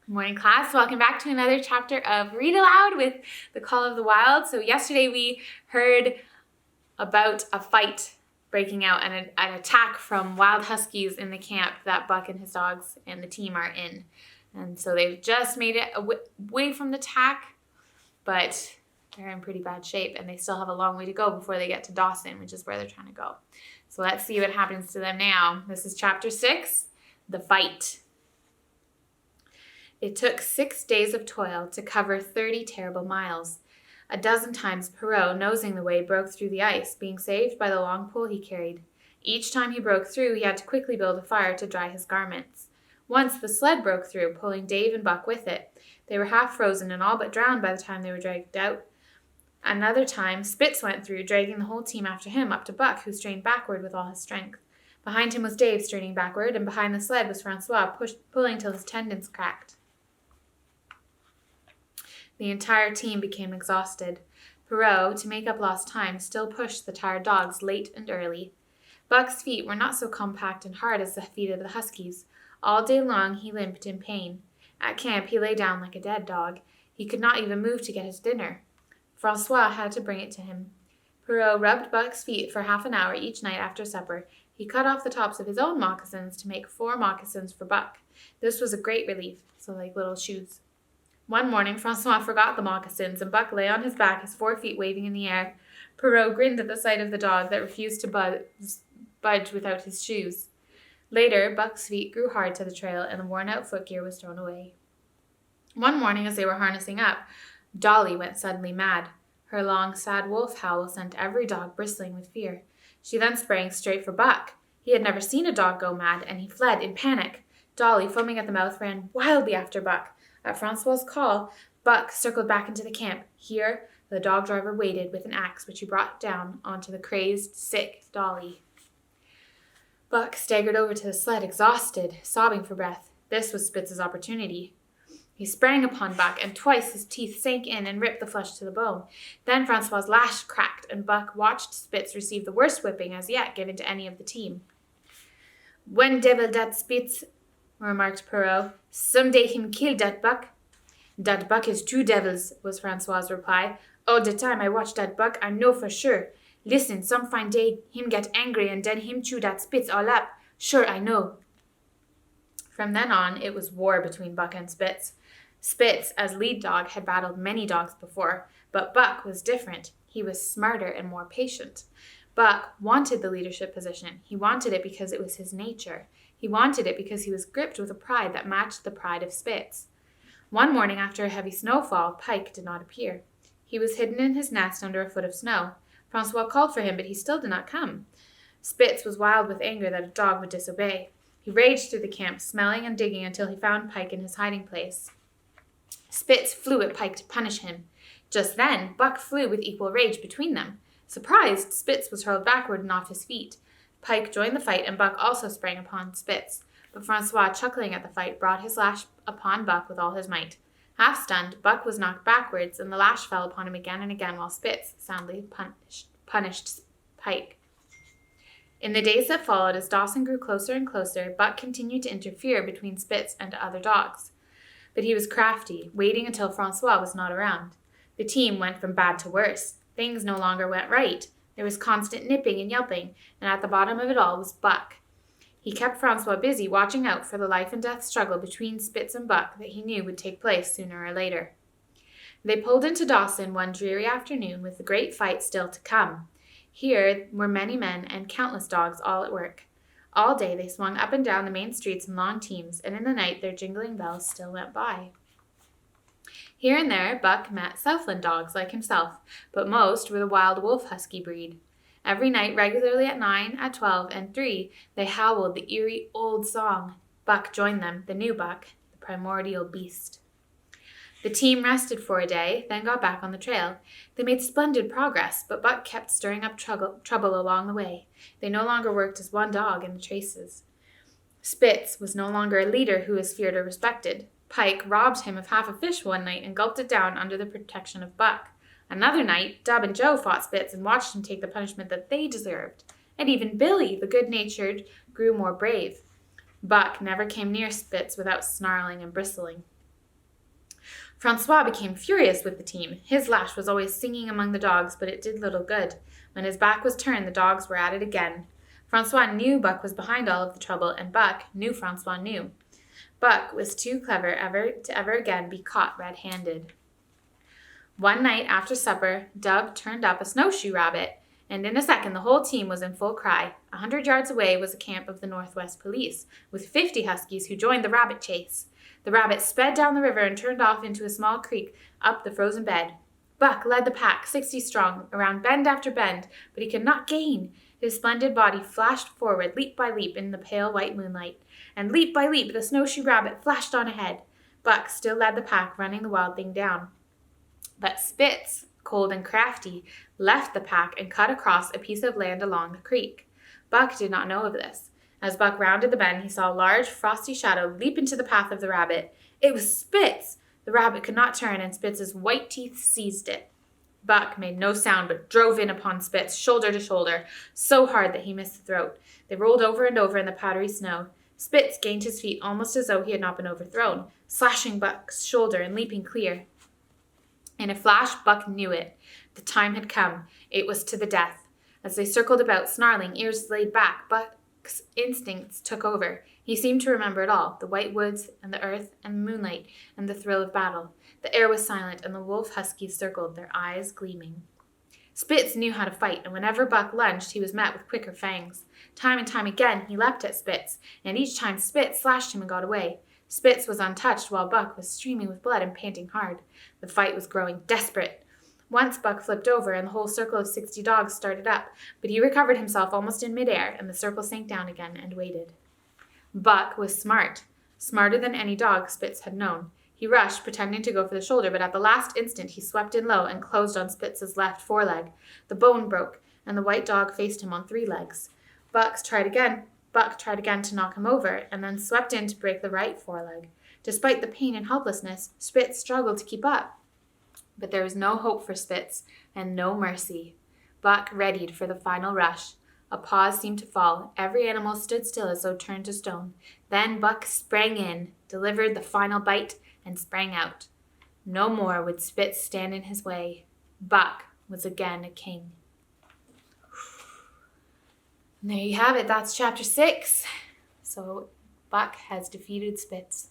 Morning class, welcome back to another chapter of Read Aloud with The Call of the Wild. So yesterday we heard about a fight breaking out and an attack from wild huskies in the camp that Buck and his dogs and the team are in. And so they've just made it away from the attack, but they're in pretty bad shape and they still have a long way to go before they get to Dawson, which is where they're trying to go. So let's see what happens to them now. This is chapter 6, The Fight. It took 6 days of toil to cover 30 terrible miles. A dozen times Perrault, nosing the way, broke through the ice, being saved by the long pole he carried. Each time he broke through, he had to quickly build a fire to dry his garments. Once the sled broke through, pulling Dave and Buck with it. They were half frozen and all but drowned by the time they were dragged out. Another time, Spitz went through, dragging the whole team after him up to Buck, who strained backward with all his strength. Behind him was Dave, straining backward, and behind the sled was Francois, pulling till his tendons cracked. The entire team became exhausted. Perrault, to make up lost time, still pushed the tired dogs late and early. Buck's feet were not so compact and hard as the feet of the huskies. All day long he limped in pain. At camp he lay down like a dead dog. He could not even move to get his dinner. Francois had to bring it to him. Perrault rubbed Buck's feet for half an hour each night after supper. He cut off the tops of his own moccasins to make 4 moccasins for Buck. This was a great relief, so like little shoes. One morning, Francois forgot the moccasins, and Buck lay on his back, his 4 feet waving in the air. Perrault grinned at the sight of the dog that refused to budge without his shoes. Later, Buck's feet grew hard to the trail, and the worn-out footgear was thrown away. One morning, as they were harnessing up, Dolly went suddenly mad. Her long, sad wolf howl sent every dog bristling with fear. She then sprang straight for Buck. He had never seen a dog go mad, and he fled in panic. Dolly, foaming at the mouth, ran wildly after Buck. At Francois's call, Buck circled back into the camp. Here, the dog driver waited with an axe, which he brought down onto the crazed, sick Dolly. Buck staggered over to the sled, exhausted, sobbing for breath. This was Spitz's opportunity. He sprang upon Buck, and twice his teeth sank in and ripped the flesh to the bone. Then Francois's lash cracked, and Buck watched Spitz receive the worst whipping as yet given to any of the team. "One devil dat Spitz," remarked Perrault. "Some day him kill dat Buck." "Dat Buck is 2 devils," was Francois's reply. "All the time I watch dat Buck, I know for sure. Listen, some fine day him get angry and then him chew dat Spitz all up. Sure, I know." From then on, it was war between Buck and Spitz. Spitz, as lead dog, had battled many dogs before, but Buck was different. He was smarter and more patient. Buck wanted the leadership position. He wanted it because it was his nature. He wanted it because he was gripped with a pride that matched the pride of Spitz. One morning after a heavy snowfall, Pike did not appear. He was hidden in his nest under a foot of snow. Francois called for him, but he still did not come. Spitz was wild with anger that a dog would disobey. He raged through the camp, smelling and digging until he found Pike in his hiding place. Spitz flew at Pike to punish him. Just then, Buck flew with equal rage between them. Surprised, Spitz was hurled backward and off his feet. Pike joined the fight, and Buck also sprang upon Spitz. But Francois, chuckling at the fight, brought his lash upon Buck with all his might. Half stunned, Buck was knocked backwards, and the lash fell upon him again and again while Spitz soundly punished Pike. In the days that followed, as Dawson grew closer and closer, Buck continued to interfere between Spitz and other dogs. But he was crafty, waiting until Francois was not around. The team went from bad to worse. Things no longer went right. There was constant nipping and yelping, and at the bottom of it all was Buck. He kept Francois busy watching out for the life and death struggle between Spitz and Buck that he knew would take place sooner or later. They pulled into Dawson one dreary afternoon with the great fight still to come. Here were many men and countless dogs all at work. All day they swung up and down the main streets in long teams, and in the night their jingling bells still went by. Here and there, Buck met Southland dogs like himself, but most were the wild wolf husky breed. Every night, regularly at 9, at 12, and 3, they howled the eerie old song. Buck joined them, the new Buck, the primordial beast. The team rested for a day, then got back on the trail. They made splendid progress, but Buck kept stirring up trouble along the way. They no longer worked as one dog in the chases. Spitz was no longer a leader who was feared or respected. Pike robbed him of half a fish one night and gulped it down under the protection of Buck. Another night, Dub and Joe fought Spitz and watched him take the punishment that they deserved. And even Billy, the good-natured, grew more brave. Buck never came near Spitz without snarling and bristling. Francois became furious with the team. His lash was always singing among the dogs, but it did little good. When his back was turned, the dogs were at it again. Francois knew Buck was behind all of the trouble, and Buck knew Francois knew. Buck was too clever to ever again be caught red-handed. One night after supper, Dub turned up a snowshoe rabbit, and in a second the whole team was in full cry. 100 yards away was a camp of the Northwest Police, with 50 huskies who joined the rabbit chase. The rabbit sped down the river and turned off into a small creek up the frozen bed. Buck led the pack, 60 strong, around bend after bend, but he could not gain. His splendid body flashed forward, leap by leap, in the pale white moonlight, and leap by leap the snowshoe rabbit flashed on ahead. Buck still led the pack, running the wild thing down. But Spitz, cold and crafty, left the pack and cut across a piece of land along the creek. Buck did not know of this. As Buck rounded the bend, he saw a large, frosty shadow leap into the path of the rabbit. It was Spitz! The rabbit could not turn, and Spitz's white teeth seized it. Buck made no sound, but drove in upon Spitz, shoulder to shoulder, so hard that he missed the throat. They rolled over and over in the powdery snow. Spitz gained his feet almost as though he had not been overthrown, slashing Buck's shoulder and leaping clear. In a flash, Buck knew it. The time had come. It was to the death. As they circled about, snarling, ears laid back, Buck's instincts took over. He seemed to remember it all, the white woods and the earth and the moonlight and the thrill of battle. The air was silent, and the wolf huskies circled, their eyes gleaming. Spitz knew how to fight, and whenever Buck lunged, he was met with quicker fangs. Time and time again, he leapt at Spitz, and each time Spitz slashed him and got away. Spitz was untouched, while Buck was streaming with blood and panting hard. The fight was growing desperate. Once Buck flipped over, and the whole circle of 60 dogs started up, but he recovered himself almost in midair, and the circle sank down again and waited. Buck was smart, smarter than any dog Spitz had known. He rushed, pretending to go for the shoulder, but at the last instant he swept in low and closed on Spitz's left foreleg. The bone broke, and the white dog faced him on 3 legs. Buck tried again to knock him over, and then swept in to break the right foreleg. Despite the pain and helplessness, Spitz struggled to keep up. But there was no hope for Spitz, and no mercy. Buck readied for the final rush. A pause seemed to fall. Every animal stood still as though turned to stone. Then Buck sprang in, delivered the final bite, and sprang out. No more would Spitz stand in his way. Buck was again a king. And there you have it. That's chapter 6. So Buck has defeated Spitz.